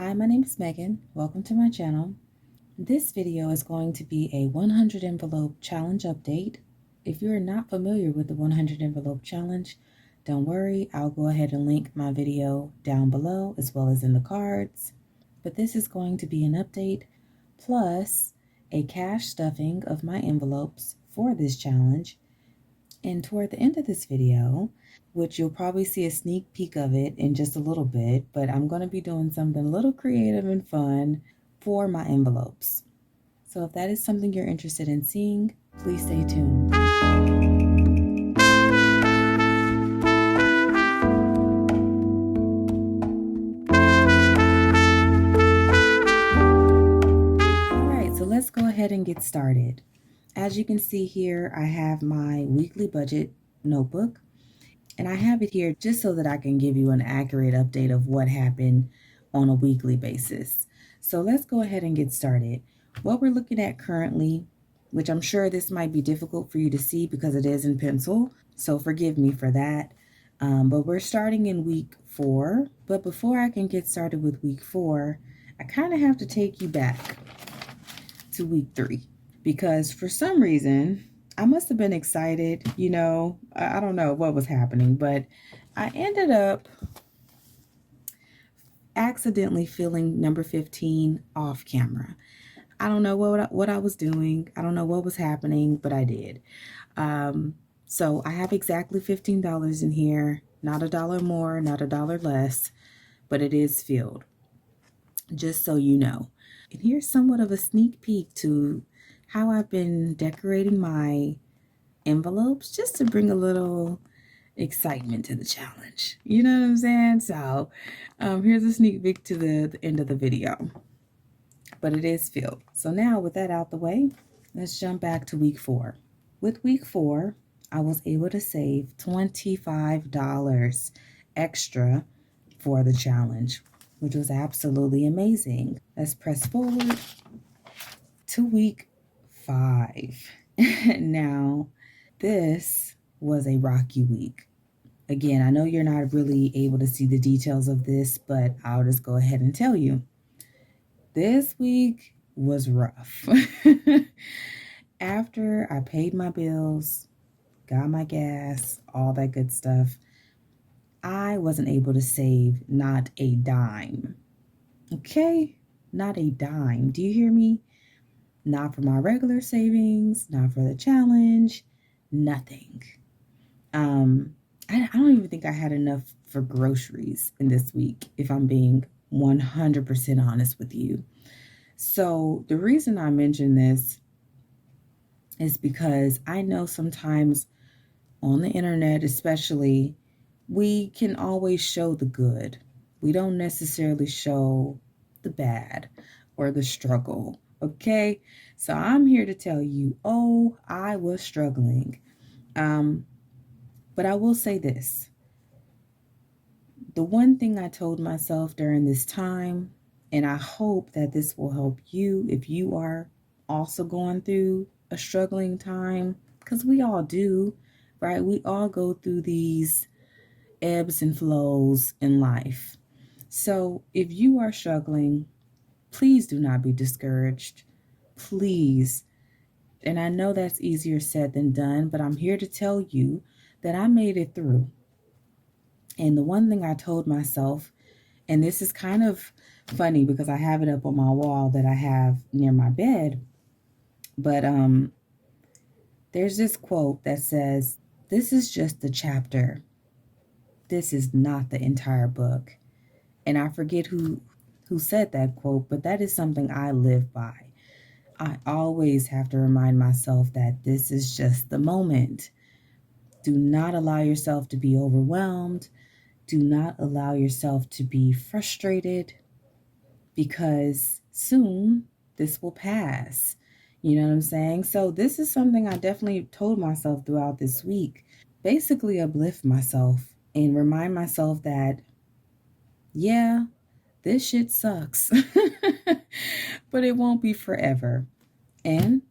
Hi, my name is Megan. Welcome to my channel. This video is going to be a 100 envelope challenge update. If you're not familiar with the 100 envelope challenge, don't worry, I'll go ahead and link my video down below as well as in the cards. But this is going to be an update plus a cash stuffing of my envelopes for this challenge. And toward the end of this video, which you'll probably see a sneak peek of it in just a little bit, but I'm going to be doing something a little creative and fun for my envelopes. So if that is something you're interested in seeing, please stay tuned. Alright, so let's go ahead and get started. As you can see here, I have my weekly budget notebook. And I have it here just so that I can give you an accurate update of what happened on a weekly basis. So let's go ahead and get started. What we're looking at currently, which I'm sure this might be difficult for you to see because it is in pencil, so forgive me for that. But we're starting in week 4. But before I can get started with week 4, I kind of have to take you back to week 3 because for some reason, I must have been excited, I don't know what was happening, but I ended up accidentally filling number 15 off camera. I don't know what I was doing. I don't know what was happening, but I did. So I have exactly $15 in here, not $1 more, not $1 less, but it is filled, just so you know. And here's somewhat of a sneak peek to how I've been decorating my envelopes just to bring a little excitement to the challenge. You know what I'm saying? So here's a sneak peek to the end of the video. But it is filled. So now with that out the way, let's jump back to week 4. With week 4, I was able to save $25 extra for the challenge, which was absolutely amazing. Let's press forward to week 5. Now, this was a rocky week. Again, I know you're not really able to see the details of this, but I'll just go ahead and tell you. This week was rough. After I paid my bills, got my gas, all that good stuff, I wasn't able to save not a dime. Okay? Not a dime. Do you hear me? Not for my regular savings, not for the challenge, nothing. I don't even think I had enough for groceries in this week, if I'm being 100% honest with you. So the reason I mention this is because I know sometimes on the internet, especially, we can always show the good. We don't necessarily show the bad or the struggle. Okay, so I'm here to tell you, I was struggling. But I will say this. The one thing I told myself during this time, and I hope that this will help you if you are also going through a struggling time, because we all do, right? We all go through these ebbs and flows in life. So if you are struggling, please do not be discouraged. Please. And I know that's easier said than done, but I'm here to tell you that I made it through. And the one thing I told myself, and this is kind of funny because I have it up on my wall that I have near my bed, but there's this quote that says, "This is just a chapter. This is not the entire book." And I forget who said that quote, but that is something I live by. I always have to remind myself that this is just the moment. Do not allow yourself to be overwhelmed. Do not allow yourself to be frustrated, because soon this will pass. You know what I'm saying? So this is something I definitely told myself throughout this week. Basically uplift myself and remind myself that, yeah, this shit sucks, but it won't be forever. And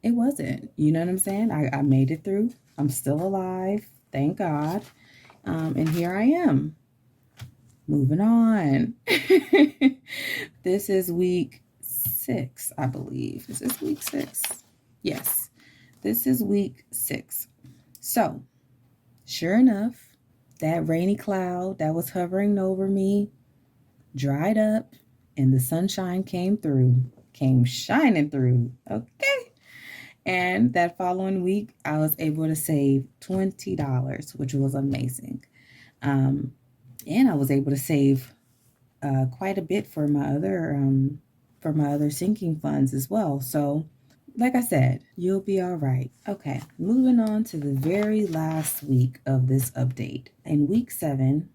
it wasn't. You know what I'm saying? I made it through. I'm still alive. Thank God. And here I am. Moving on. This is week 6, I believe. Is this week 6? Yes, this is week 6. So, sure enough, that rainy cloud that was hovering over me dried up and the sunshine came shining through. Okay. And that following week, I was able to save $20, which was amazing. And I was able to save quite a bit for my other sinking funds as well. So, like I said, you'll be all right. Okay, moving on to the very last week of this update. In week 7,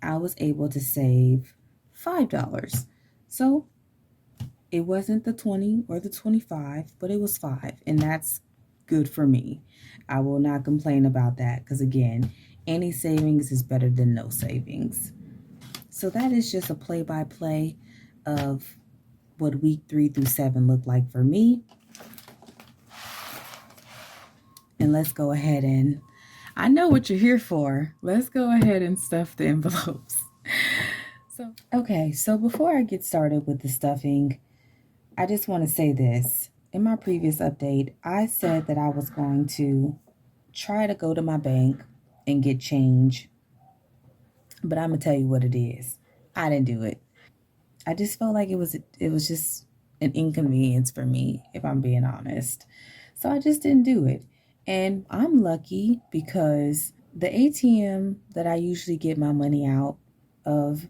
I was able to save $5. So it wasn't the 20 or the 25, but it was 5, and that's good for me. I will not complain about that because, again, any savings is better than no savings. So that is just a play-by-play of what week 3 through 7 looked like for me. And let's go ahead and, I know what you're here for. Let's go ahead and stuff the envelopes. So before I get started with the stuffing, I just want to say this. In my previous update, I said that I was going to try to go to my bank and get change. But I'm going to tell you what it is. I didn't do it. I just felt like it was just an inconvenience for me, if I'm being honest. So I just didn't do it. And I'm lucky because the ATM that I usually get my money out of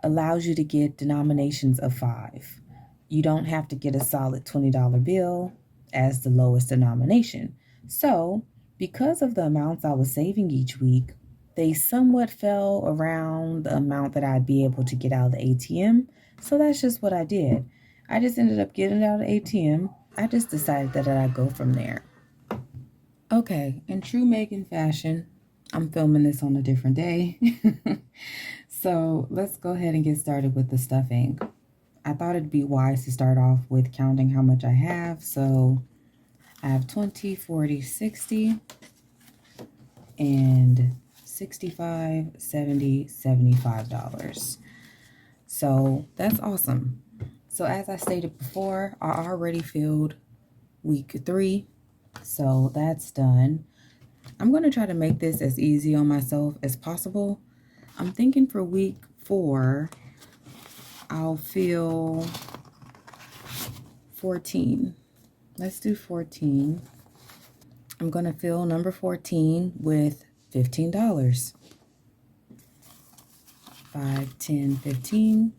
allows you to get denominations of 5. You don't have to get a solid $20 bill as the lowest denomination. So, because of the amounts I was saving each week, they somewhat fell around the amount that I'd be able to get out of the ATM. So that's just what I did. I just ended up getting out of the ATM. I just decided that I'd go from there. Okay, in true Megan fashion, I'm filming this on a different day. So let's go ahead and get started with the stuffing. I thought it'd be wise to start off with counting how much I have. So I have 20, 40, 60, and 65, 70, $75. So that's awesome. So as I stated before, I already filled week 3. So that's done. I'm going to try to make this as easy on myself as possible. I'm thinking for week 4, I'll fill 14. Let's do 14. I'm going to fill number 14 with $15. 5, 10, 15.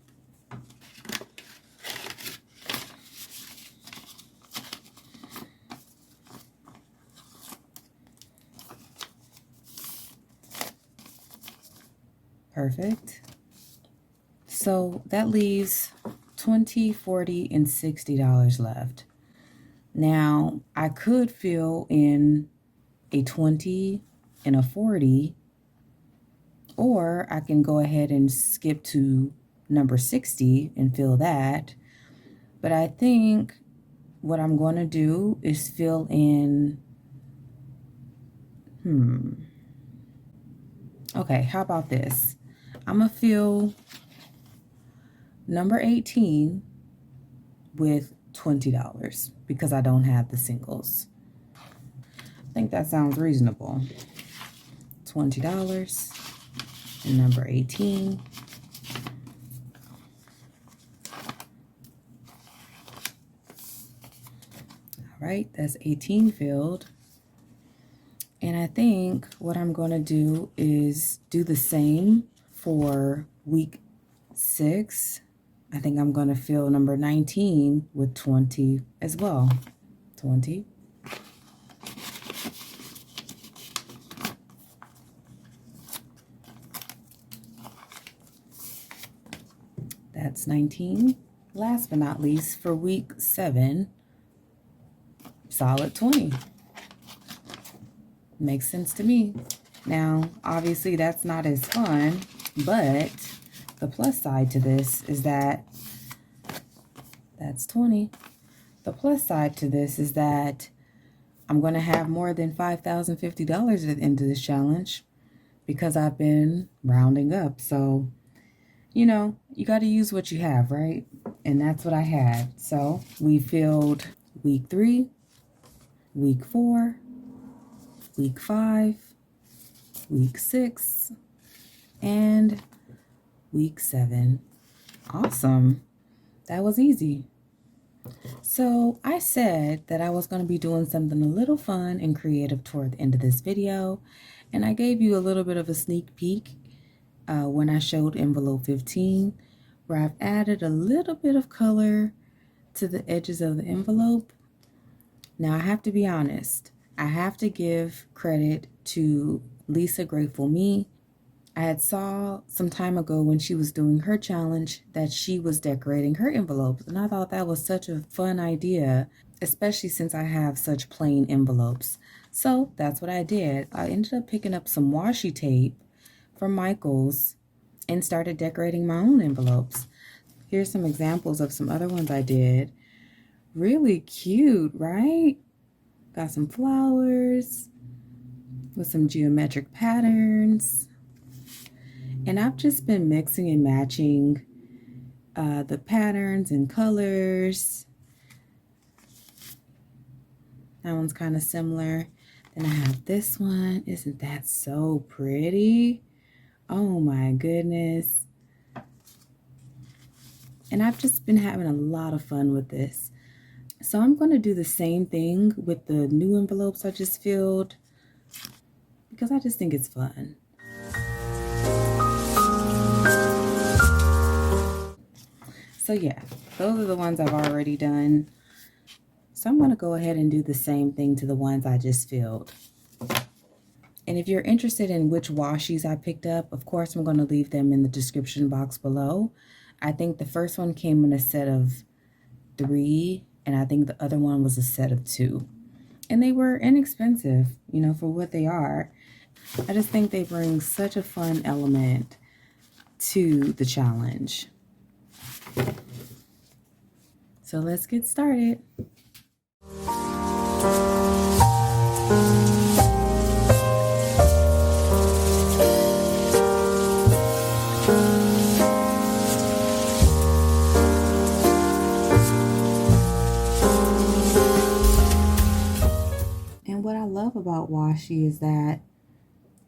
Perfect. So that leaves $20, $40, and $60 left. Now, I could fill in a 20 and a 40, or I can go ahead and skip to number 60 and fill that. But I think what I'm going to do is fill in, okay, how about this? I'm going to fill number 18 with $20 because I don't have the singles. I think that sounds reasonable. $20 and number 18. All right, that's 18 filled. And I think what I'm going to do is do the same for week 6. I think I'm going to fill number 19 with 20 as well. 20. That's 19. Last but not least, for week 7, solid 20. Makes sense to me. Now, obviously, that's not as fun, but the plus side to this is that that's 20. The plus side to this is that I'm going to have more than $5,050 at the end of this challenge because I've been rounding up. So you know, you got to use what you have, right? And that's what I had. So we filled week 3, week 4, week 5, week 6, and week 7. Awesome. That was easy. So I said that I was going to be doing something a little fun and creative toward the end of this video. And I gave you a little bit of a sneak peek when I showed envelope 15, where I've added a little bit of color to the edges of the envelope. Now I have to be honest. I have to give credit to Lisa Grateful Me. I had saw some time ago when she was doing her challenge that she was decorating her envelopes, and I thought that was such a fun idea, especially since I have such plain envelopes. So that's what I did. I ended up picking up some washi tape from Michael's and started decorating my own envelopes. Here's some examples of some other ones I did. Really cute, right? Got some flowers with some geometric patterns. And I've just been mixing and matching the patterns and colors. That one's kind of similar. Then I have this one. Isn't that so pretty? Oh my goodness. And I've just been having a lot of fun with this. So I'm going to do the same thing with the new envelopes I just filled because I just think it's fun. So yeah, those are the ones I've already done. So I'm going to go ahead and do the same thing to the ones I just filled. And if you're interested in which washis I picked up, of course, I'm going to leave them in the description box below. I think the first one came in a set of 3, and I think the other one was a set of 2. And they were inexpensive, you know, for what they are. I just think they bring such a fun element to the challenge. So let's get started. And what I love about washi is that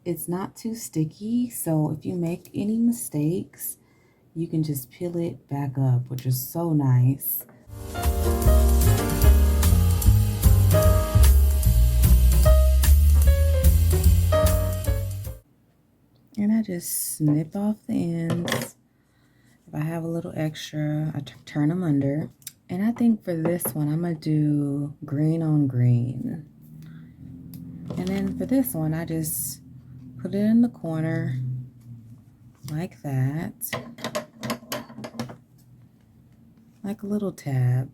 it's not too sticky, so if you make any mistakes, you can just peel it back up, which is so nice. And I just snip off the ends. If I have a little extra, I turn them under. And I think for this one, I'm gonna do green on green. And then for this one, I just put it in the corner like that. Like a little tab.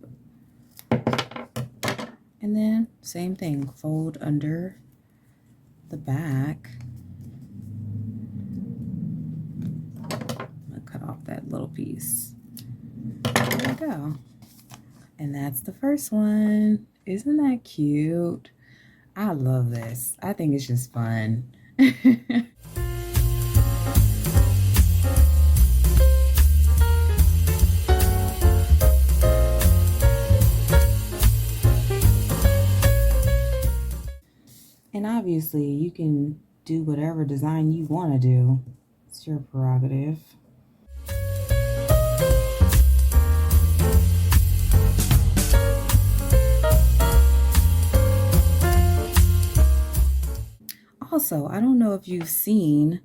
And then same thing, fold under the back. I'm gonna cut off that little piece. There we go. And that's the first one. Isn't that cute? I love this. I think it's just fun. And obviously, you can do whatever design you want to do. It's your prerogative. Also, I don't know if you've seen,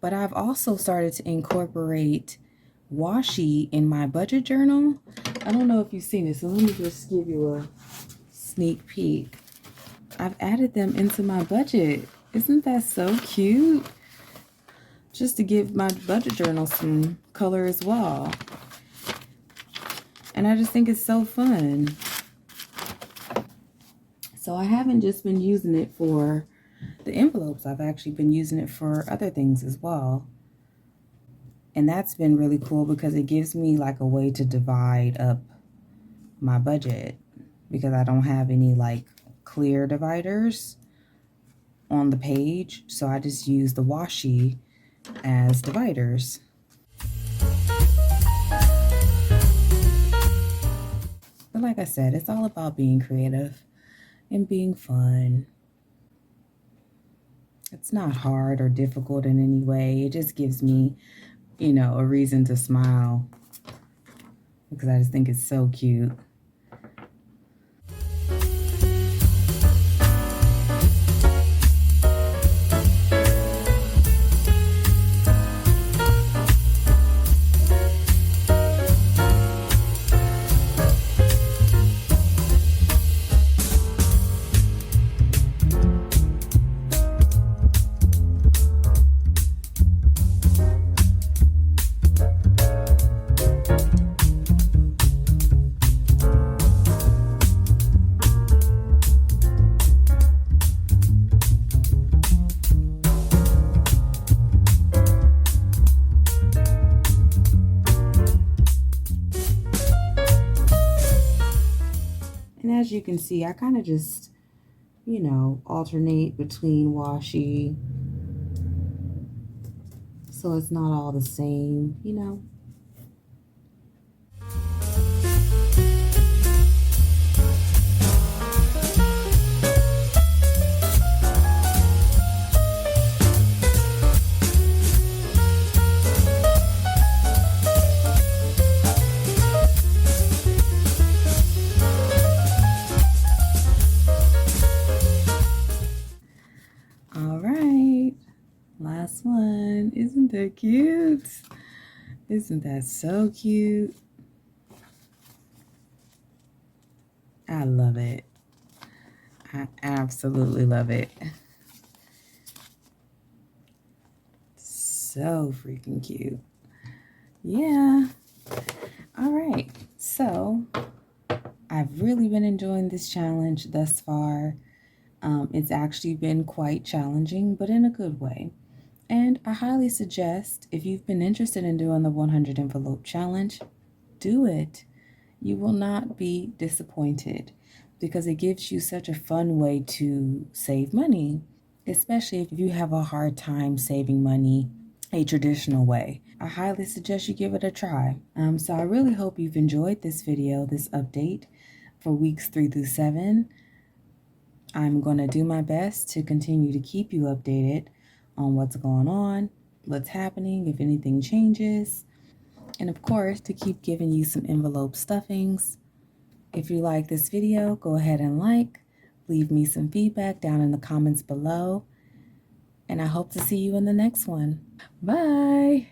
but I've also started to incorporate washi in my budget journal. I don't know if you've seen it, so let me just give you a sneak peek. I've added them into my budget. Isn't that so cute? Just to give my budget journal some color as well. And I just think it's so fun. So I haven't just been using it for the envelopes. I've actually been using it for other things as well. And that's been really cool because it gives me like a way to divide up my budget because I don't have any like clear dividers on the page. So I just use the washi as dividers. like I said, it's all about being creative and being fun. It's not hard or difficult in any way. It just gives me, you know, a reason to smile because I just think it's so cute. And as you can see, I kind of just, you know, alternate between washi. So it's not all the same, you know. All right, last one. Isn't that cute? Isn't that so cute? I love it. I absolutely love it. So freaking cute. Yeah. All right. So I've really been enjoying this challenge thus far. It's actually been quite challenging, but in a good way. And I highly suggest, if you've been interested in doing the 100 envelope challenge, do it. You will not be disappointed because it gives you such a fun way to save money, especially if you have a hard time saving money a traditional way. I highly suggest you give it a try. So I really hope you've enjoyed this video, this update for weeks 3 through 7. I'm going to do my best to continue to keep you updated on what's going on, what's happening, if anything changes, and of course, to keep giving you some envelope stuffings. If you like this video, go ahead and leave me some feedback down in the comments below, and I hope to see you in the next one. Bye!